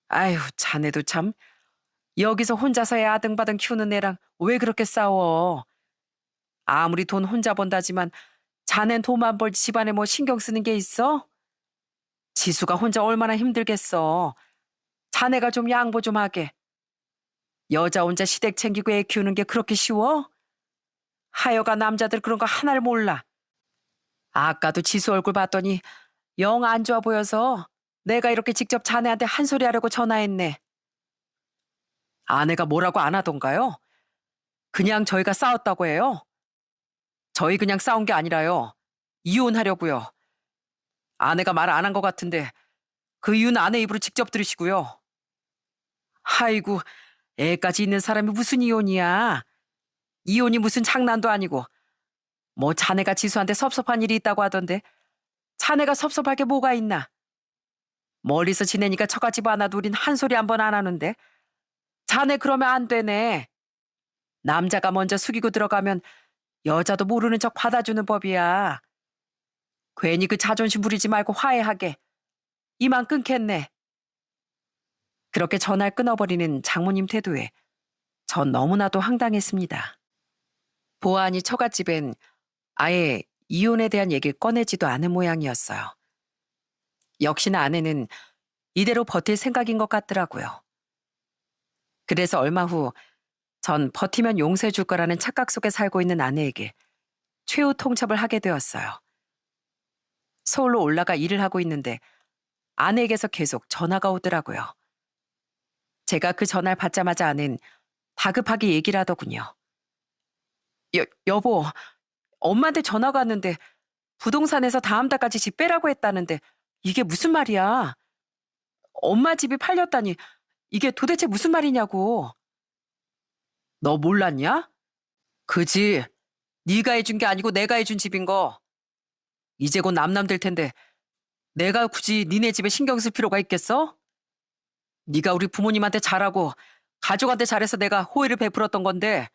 아휴, 자네도 참. 여기서 혼자서 애 아등바등 키우는 애랑 왜 그렇게 싸워? 아무리 돈 혼자 번다지만 자넨 돈만 벌 집안에 뭐 신경 쓰는 게 있어? 지수가 혼자 얼마나 힘들겠어. 자네가 좀 양보 좀 하게. 여자 혼자 시댁 챙기고 애 키우는 게 그렇게 쉬워? 하여가 남자들 그런 거 하나를 몰라. 아까도 지수 얼굴 봤더니 영 안 좋아 보여서 내가 이렇게 직접 자네한테 한 소리 하려고 전화했네. 아내가 뭐라고 안 하던가요? 그냥 저희가 싸웠다고 해요. 저희 그냥 싸운 게 아니라요. 이혼하려고요. 아내가 말 안 한 것 같은데 그 이유는 아내 입으로 직접 들으시고요. 아이고, 애까지 있는 사람이 무슨 이혼이야. 이혼이 무슨 장난도 아니고. 뭐 자네가 지수한테 섭섭한 일이 있다고 하던데 자네가 섭섭할 게 뭐가 있나. 멀리서 지내니까 처가집 하나도 우린 한 소리 한 번 안 하는데 자네 그러면 안 되네. 남자가 먼저 숙이고 들어가면 여자도 모르는 척 받아주는 법이야. 괜히 그 자존심 부리지 말고 화해하게. 이만 끊겠네. 그렇게 전화를 끊어버리는 장모님 태도에 전 너무나도 황당했습니다. 보아하니 처갓집엔 아예 이혼에 대한 얘기를 꺼내지도 않은 모양이었어요. 역시나 아내는 이대로 버틸 생각인 것 같더라고요. 그래서 얼마 후 전 버티면 용서해 줄 거라는 착각 속에 살고 있는 아내에게 최후 통첩을 하게 되었어요. 서울로 올라가 일을 하고 있는데 아내에게서 계속 전화가 오더라고요. 제가 그 전화를 받자마자 아내는 다급하게 얘기를 하더군요. 여보, 엄마한테 전화가 왔는데 부동산에서 다음 달까지 집 빼라고 했다는데 이게 무슨 말이야? 엄마 집이 팔렸다니 이게 도대체 무슨 말이냐고. 너 몰랐냐? 그지. 네가 해준 게 아니고 내가 해준 집인 거. 이제 곧 남남 될 텐데 내가 굳이 니네 집에 신경 쓸 필요가 있겠어? 네가 우리 부모님한테 잘하고 가족한테 잘해서 내가 호의를 베풀었던 건데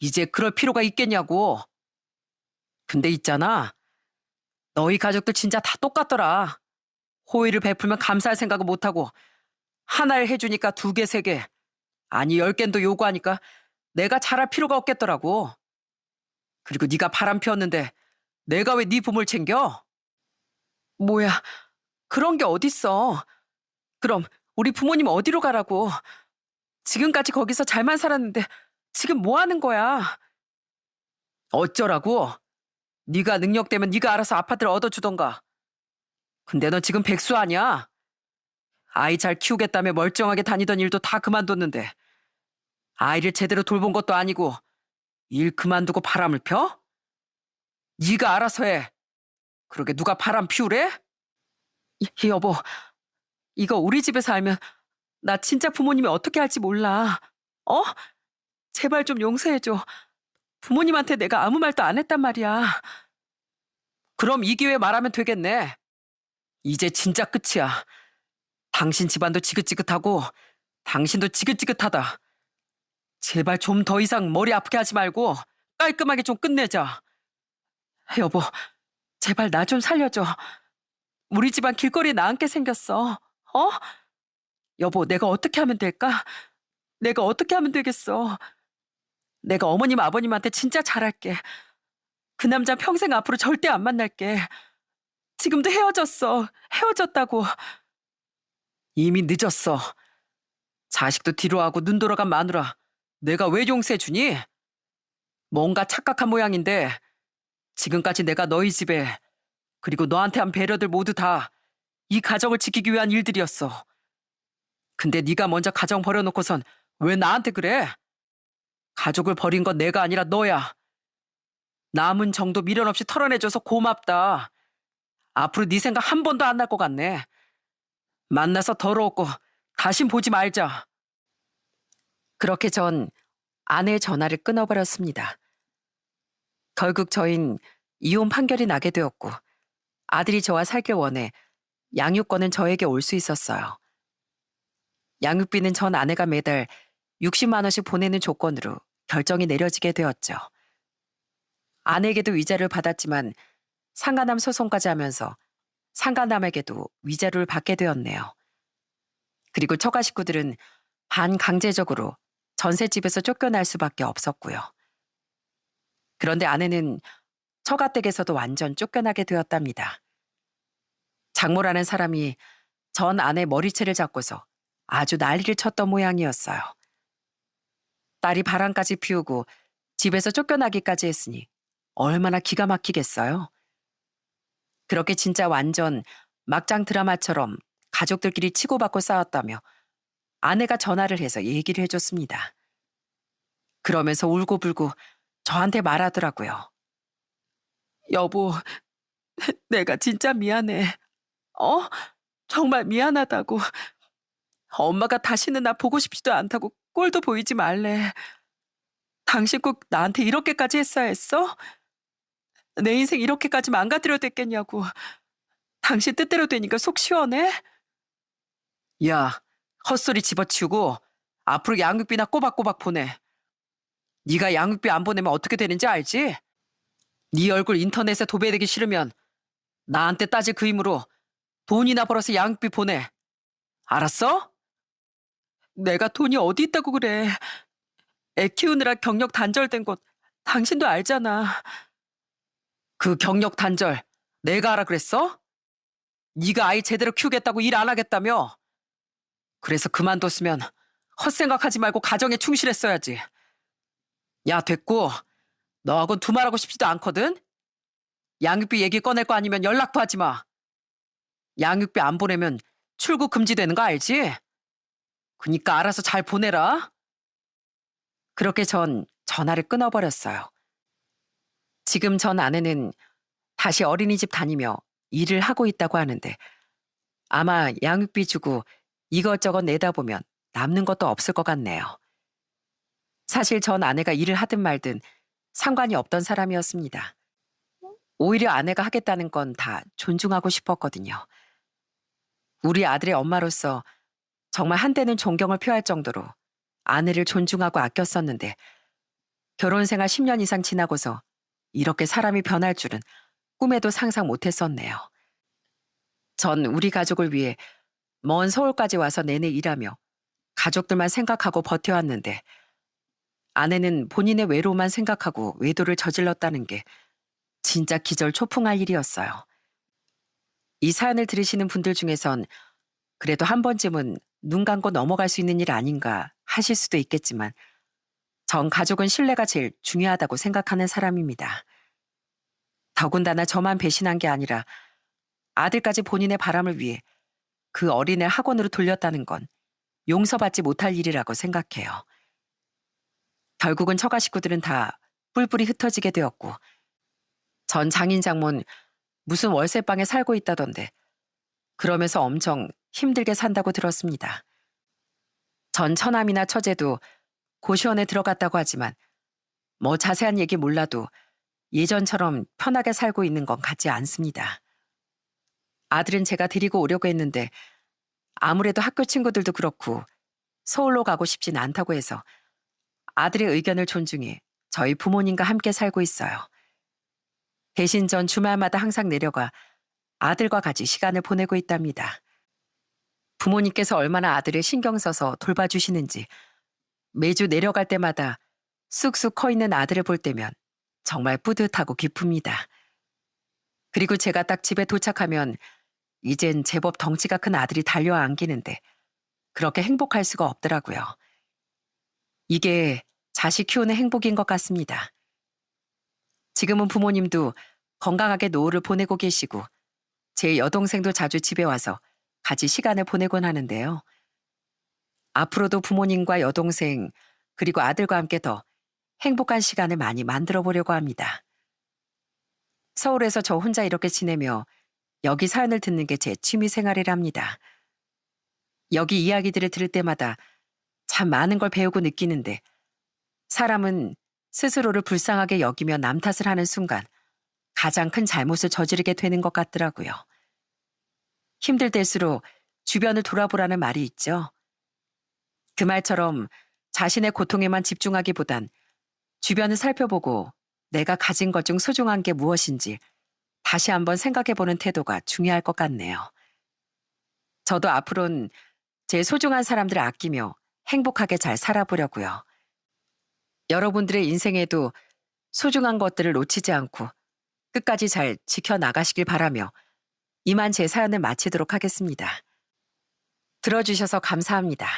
이제 그럴 필요가 있겠냐고. 근데 있잖아. 너희 가족들 진짜 다 똑같더라. 호의를 베풀면 감사할 생각을 못하고 하나를 해주니까 두 개, 세 개, 아니 10개도 요구하니까 내가 잘할 필요가 없겠더라고. 그리고 네가 바람 피웠는데 내가 왜 네 부모를 챙겨? 뭐야, 그런 게 어딨어. 그럼 우리 부모님 어디로 가라고. 지금까지 거기서 잘만 살았는데 지금 뭐 하는 거야? 어쩌라고? 네가 능력되면 네가 알아서 아파트를 얻어주던가. 근데 너 지금 백수 아니야? 아이 잘 키우겠다며 멀쩡하게 다니던 일도 다 그만뒀는데 아이를 제대로 돌본 것도 아니고 일 그만두고 바람을 펴? 네가 알아서 해. 그러게 누가 바람 피우래? 여보, 이거 우리 집에서 알면 나 진짜 부모님이 어떻게 할지 몰라. 어? 제발 좀 용서해줘. 부모님한테 내가 아무 말도 안 했단 말이야. 그럼 이 기회에 말하면 되겠네. 이제 진짜 끝이야. 당신 집안도 지긋지긋하고 당신도 지긋지긋하다. 제발 좀 더 이상 머리 아프게 하지 말고 깔끔하게 좀 끝내자. 여보, 제발 나 좀 살려줘. 우리 집안 길거리에 나앉게 생겼어. 어? 여보, 내가 어떻게 하면 될까? 내가 어떻게 하면 되겠어? 내가 어머님, 아버님한테 진짜 잘할게. 그 남자 평생 앞으로 절대 안 만날게. 지금도 헤어졌어. 헤어졌다고. 이미 늦었어. 자식도 뒤로 하고 눈 돌아간 마누라. 내가 왜 용서해주니? 뭔가 착각한 모양인데 지금까지 내가 너희 집에 그리고 너한테 한 배려들 모두 다 이 가정을 지키기 위한 일들이었어. 근데 네가 먼저 가정 버려놓고선 왜 나한테 그래? 가족을 버린 건 내가 아니라 너야. 남은 정도 미련 없이 털어내줘서 고맙다. 앞으로 네 생각 한 번도 안 날 것 같네. 만나서 더러웠고 다신 보지 말자. 그렇게 전 아내의 전화를 끊어버렸습니다. 결국 저흰 이혼 판결이 나게 되었고 아들이 저와 살길 원해 양육권은 저에게 올 수 있었어요. 양육비는 전 아내가 매달 60만 원씩 보내는 조건으로 결정이 내려지게 되었죠. 아내에게도 위자료를 받았지만 상간남 소송까지 하면서 상간남에게도 위자료를 받게 되었네요. 그리고 처가 식구들은 반강제적으로 전셋집에서 쫓겨날 수밖에 없었고요. 그런데 아내는 처가댁에서도 완전 쫓겨나게 되었답니다. 장모라는 사람이 전 아내 머리채를 잡고서 아주 난리를 쳤던 모양이었어요. 딸이 바람까지 피우고 집에서 쫓겨나기까지 했으니 얼마나 기가 막히겠어요. 그렇게 진짜 완전 막장 드라마처럼 가족들끼리 치고받고 싸웠다며 아내가 전화를 해서 얘기를 해줬습니다. 그러면서 울고불고 저한테 말하더라고요. 여보, 내가 진짜 미안해. 정말 미안하다고. 엄마가 다시는 나 보고 싶지도 않다고 꼴도 보이지 말래. 당신 꼭 나한테 이렇게까지 했어야 했어? 내 인생 이렇게까지 망가뜨려도 됐겠냐고. 당신 뜻대로 되니까 속 시원해? 야, 헛소리 집어치우고 앞으로 양육비나 꼬박꼬박 보내. 네가 양육비 안 보내면 어떻게 되는지 알지? 네 얼굴 인터넷에 도배되기 싫으면 나한테 따질 그 힘으로 돈이나 벌어서 양육비 보내. 알았어? 내가 돈이 어디 있다고 그래. 애 키우느라 경력 단절된 것 당신도 알잖아. 그 경력 단절 내가 하라 그랬어? 네가 아이 제대로 키우겠다고 일 안 하겠다며? 그래서 그만뒀으면 헛생각하지 말고 가정에 충실했어야지. 야, 됐고. 너하고는 두말하고 싶지도 않거든? 양육비 얘기 꺼낼 거 아니면 연락도 하지 마. 양육비 안 보내면 출국 금지되는 거 알지? 그니까 알아서 잘 보내라. 그렇게 전 전화를 끊어버렸어요. 지금 전 아내는 다시 어린이집 다니며 일을 하고 있다고 하는데 아마 양육비 주고 이것저것 내다 보면 남는 것도 없을 것 같네요. 사실 전 아내가 일을 하든 말든 상관이 없던 사람이었습니다. 오히려 아내가 하겠다는 건 다 존중하고 싶었거든요. 우리 아들의 엄마로서 정말 한때는 존경을 표할 정도로 아내를 존중하고 아꼈었는데 결혼 생활 10년 이상 지나고서 이렇게 사람이 변할 줄은 꿈에도 상상 못했었네요. 전 우리 가족을 위해 먼 서울까지 와서 내내 일하며 가족들만 생각하고 버텨왔는데 아내는 본인의 외로움만 생각하고 외도를 저질렀다는 게 진짜 기절초풍할 일이었어요. 이 사연을 들으시는 분들 중에선 그래도 한 번쯤은 눈 감고 넘어갈 수 있는 일 아닌가 하실 수도 있겠지만 전 가족은 신뢰가 제일 중요하다고 생각하는 사람입니다. 더군다나 저만 배신한 게 아니라 아들까지 본인의 바람을 위해 그 어린애 학원으로 돌렸다는 건 용서받지 못할 일이라고 생각해요. 결국은 처가 식구들은 다 뿔뿔이 흩어지게 되었고 전 장인 장모는 무슨 월세방에 살고 있다던데 그러면서 엄청 힘들게 산다고 들었습니다. 전 처남이나 처제도 고시원에 들어갔다고 하지만 뭐 자세한 얘기 몰라도 예전처럼 편하게 살고 있는 건 같지 않습니다. 아들은 제가 데리고 오려고 했는데 아무래도 학교 친구들도 그렇고 서울로 가고 싶진 않다고 해서 아들의 의견을 존중해 저희 부모님과 함께 살고 있어요. 대신 전 주말마다 항상 내려가 아들과 같이 시간을 보내고 있답니다. 부모님께서 얼마나 아들을 신경 써서 돌봐주시는지 매주 내려갈 때마다 쑥쑥 커 있는 아들을 볼 때면 정말 뿌듯하고 기쁩니다. 그리고 제가 딱 집에 도착하면 이젠 제법 덩치가 큰 아들이 달려와 안기는데 그렇게 행복할 수가 없더라고요. 이게 자식 키우는 행복인 것 같습니다. 지금은 부모님도 건강하게 노후를 보내고 계시고 제 여동생도 자주 집에 와서 같이 시간을 보내곤 하는데요. 앞으로도 부모님과 여동생 그리고 아들과 함께 더 행복한 시간을 많이 만들어 보려고 합니다. 서울에서 저 혼자 이렇게 지내며 여기 사연을 듣는 게 제 취미 생활이랍니다. 여기 이야기들을 들을 때마다 참 많은 걸 배우고 느끼는데 사람은 스스로를 불쌍하게 여기며 남 탓을 하는 순간 가장 큰 잘못을 저지르게 되는 것 같더라고요. 힘들 때일수록 주변을 돌아보라는 말이 있죠. 그 말처럼 자신의 고통에만 집중하기보단 주변을 살펴보고 내가 가진 것 중 소중한 게 무엇인지 다시 한번 생각해보는 태도가 중요할 것 같네요. 저도 앞으로는 제 소중한 사람들을 아끼며 행복하게 잘 살아보려고요. 여러분들의 인생에도 소중한 것들을 놓치지 않고 끝까지 잘 지켜나가시길 바라며 이만 제 사연을 마치도록 하겠습니다. 들어주셔서 감사합니다.